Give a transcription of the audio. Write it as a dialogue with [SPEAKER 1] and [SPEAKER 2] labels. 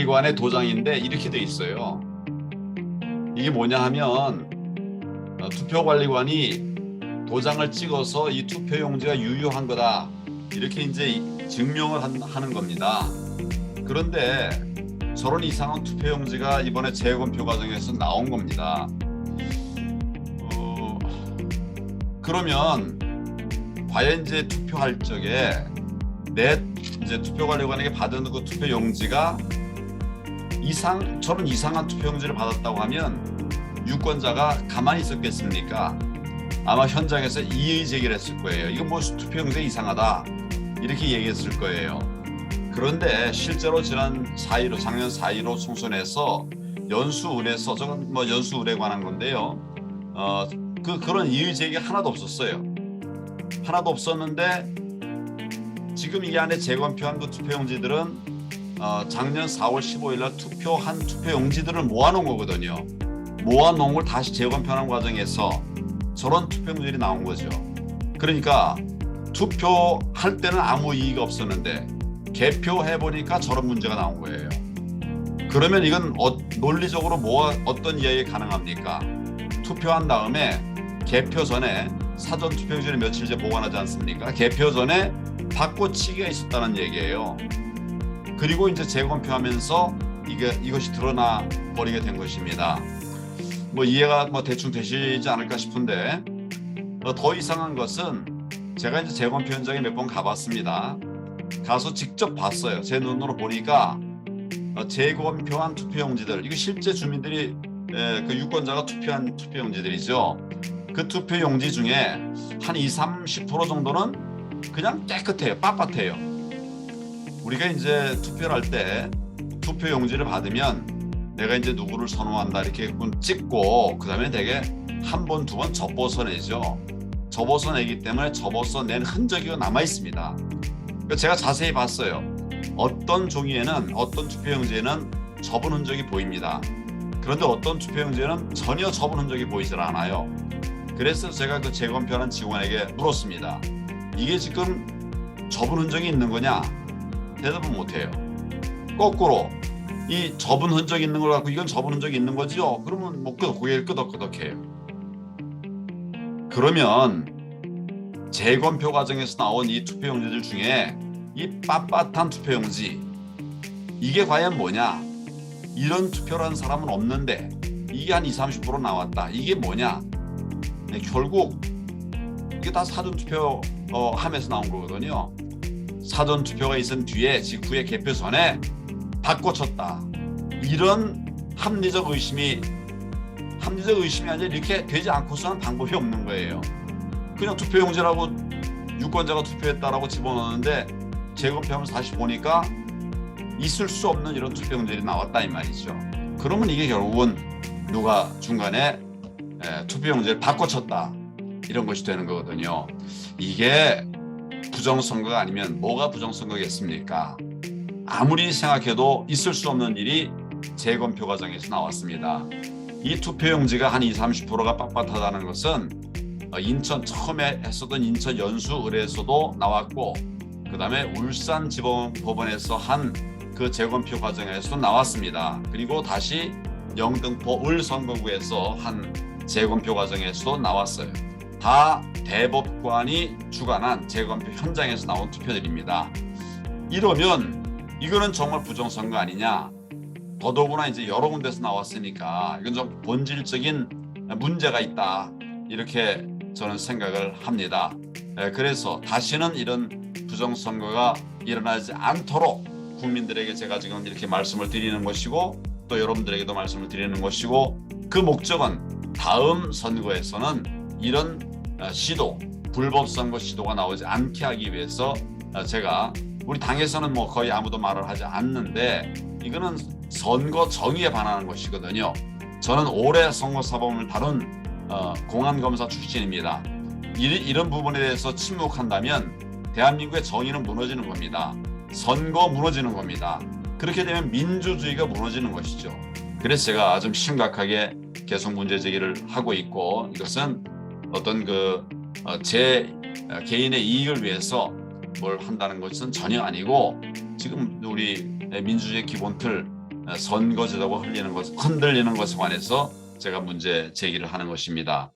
[SPEAKER 1] 투표관리관의 도장인데 이렇게 돼 있어요. 이게 뭐냐 하면 투표관리관이 도장을 찍어서 이 투표용지가 유효한 거다 이렇게 이제 증명을 하는 겁니다. 그런데 저런 이상한 투표용지가 이번에 재검표 과정에서 나온 겁니다. 그러면 과연 이제 투표할 적에 내 이제 투표관리관에게 받은 그 투표용지가 저런 이상한 투표용지를 받았다고 하면 유권자가 가만히 있었겠습니까? 아마 현장에서 이의 제기를 했을 거예요. 이거 뭐 투표용지 이상하다 이렇게 얘기했을 거예요. 그런데 실제로 작년 4.15 총선에서 연수의뢰서 저건 뭐 연수의뢰에 관한 건데요. 그런 이의 제기가 하나도 없었어요. 하나도 없었는데 지금 이 안에 재검표한 그 투표용지들은 작년 4월 15일 날 투표한 투표용지들을 모아놓은 거거든요. 모아놓은 걸 다시 재검표하는 과정에서 저런 투표용지들이 나온 거죠. 그러니까 투표할 때는 아무 이의가 없었는데 개표해보니까 저런 문제가 나온 거예요. 그러면 이건 논리적으로 어떤 이야기가 가능합니까? 투표한 다음에 개표 전에 사전 투표용지를 며칠째 보관하지 않습니까? 개표 전에 바꿔치기가 있었다는 얘기예요. 그리고 이제 재검표하면서 이것이 드러나 버리게 된 것입니다. 뭐 이해가 대충 되시지 않을까 싶은데 더 이상한 것은 제가 이제 재검표 현장에 몇 번 가봤습니다. 가서 직접 봤어요. 제 눈으로 보니까 재검표한 투표용지들, 이거 실제 주민들이 그 유권자가 투표한 투표용지들이죠. 그 투표용지 중에 한 20-30% 정도는 그냥 깨끗해요. 빳빳해요. 우리가 이제 투표를 할 때 투표용지를 받으면 내가 이제 누구를 선호한다 이렇게 찍고 그다음에 되게 한 번, 두 번 접어서내죠. 접어서내기 때문에 접어서낸 흔적이 남아 있습니다. 제가 자세히 봤어요. 어떤 종이에는 어떤 투표용지에는 접은 흔적이 보입니다. 그런데 어떤 투표용지에는 전혀 접은 흔적이 보이질 않아요. 그래서 제가 그 재검표하는 직원에게 물었습니다. 이게 지금 접은 흔적이 있는 거냐? 대답을 못해요. 거꾸로 이 접은 흔적이 있는 걸 갖고 이건 접은 흔적이 있는 거죠? 그러면 고개를 끄덕끄덕해요. 그러면 재검표 과정에서 나온 이 투표용지들 중에 이 빳빳한 투표용지 이게 과연 뭐냐? 이런 투표를 한 사람은 없는데 이게 한 20-30% 나왔다. 이게 뭐냐? 결국 이게 다 사전투표 하면서 나온 거거든요. 사전투표가 있은 뒤에 직후에 개표 전에 바꿔쳤다. 이런 합리적 의심이 아니라 이렇게 되지 않고서는 방법이 없는 거예요. 그냥 투표용지라고 유권자가 투표했다라고 집어넣는데 재검표하면서 다시 보니까 있을 수 없는 이런 투표용지들이 나왔다 이 말이죠. 그러면 이게 결국은 누가 중간에 투표용지를 바꿔쳤다 이런 것이 되는 거거든요. 이게 부정선거가 아니면 뭐가 부정선거겠습니까? 아무리 생각해도 있을 수 없는 일이 재검표 과정에서 나왔습니다. 이 투표용지가 한 20-30%가 빳빳하다는 것은 인천 처음에 했었던 인천 연수의뢰에서도 나왔고 그 다음에 울산지방법원에서 한 그 재검표 과정에서도 나왔습니다. 그리고 다시 영등포 을선거구에서 한 재검표 과정에서도 나왔어요. 다 대법관이 주관한 재검표 현장에서 나온 투표들입니다. 이러면 이거는 정말 부정선거 아니냐? 더더구나 이제 여러 군데서 나왔으니까 이건 좀 본질적인 문제가 있다 이렇게 저는 생각을 합니다. 그래서 다시는 이런 부정선거가 일어나지 않도록 국민들에게 제가 지금 이렇게 말씀을 드리는 것이고 또 여러분들에게도 말씀을 드리는 것이고 그 목적은 다음 선거에서는 이런 불법 선거 시도가 나오지 않게 하기 위해서 제가 우리 당에서는 뭐 거의 아무도 말을 하지 않는데 이거는 선거 정의에 반하는 것이거든요. 저는 오래 선거사법을 다룬 공안검사 출신입니다. 이런 부분에 대해서 침묵한다면 대한민국의 정의는 무너지는 겁니다. 선거 무너지는 겁니다. 그렇게 되면 민주주의가 무너지는 것이죠. 그래서 제가 좀 심각하게 계속 문제 제기를 하고 있고 이것은 어떤 제 개인의 이익을 위해서 뭘 한다는 것은 전혀 아니고 지금 우리 민주주의의 기본틀 선거제도가 흔들리는 것에 관해서 제가 문제 제기를 하는 것입니다.